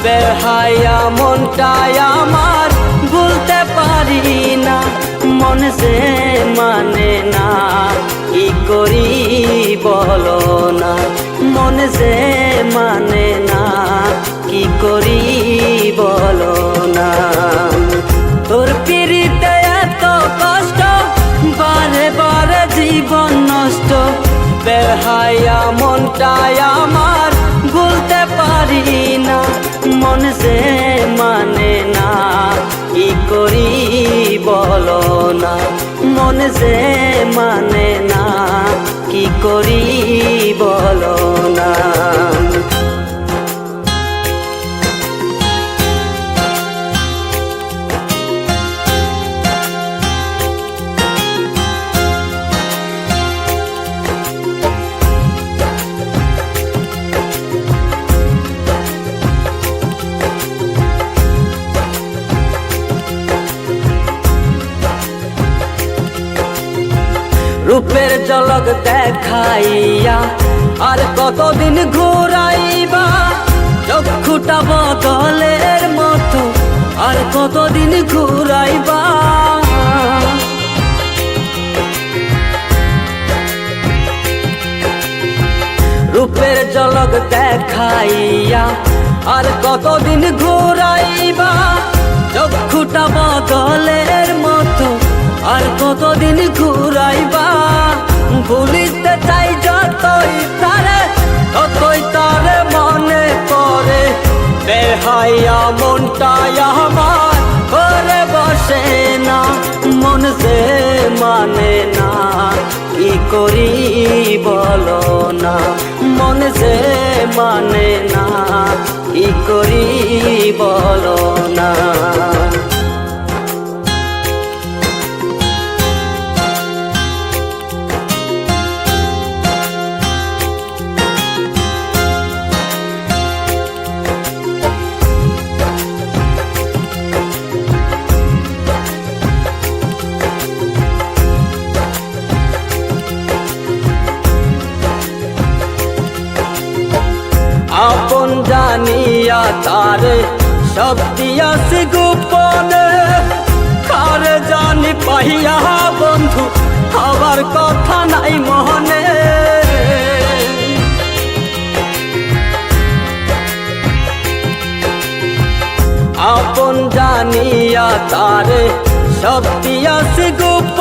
বেহায়া মনটাই আমার ভুলতে পারি না, মন যে মানে না, কি করি বলো না, মন যে মানে না, কি করি বলো না। তোর পিড়িতে এত কষ্ট, বারে বারে জীবন নষ্ট, বেহায়া মনটাই আমার ভুলতে পারি না, মন যে মানে না, কি করি বলো না, মন যে মানে না, কি করি বলো না। রূপের ঝলক দেখাইয়া আর কতদিন ঘুরাইবা, চক্ষুটা বদলের মতো আর কতদিন ঘুরাইবা। রূপের ঝলক দেখাইয়া আর কতদিন ঘুরাইবা, চক্ষুটা বদলের মতো আর কতদিন ঘুরাইবা। ভুলিতে চাই যতই তারে, ততই তারে মনে পড়ে, বেহায়া মনটাই আমার ঘরে বসে না, মন যে মানে না, কি করি বলো না, মন যে মানে না, কি করি বলো না। আপন জানিয়া তারে সব দিয়াছি গোপনে, কারে জানি পাইয়া বন্ধু হবার কথা নাই মনে। আপন জানিয়া তারে সব দিয়াছি গোপনে।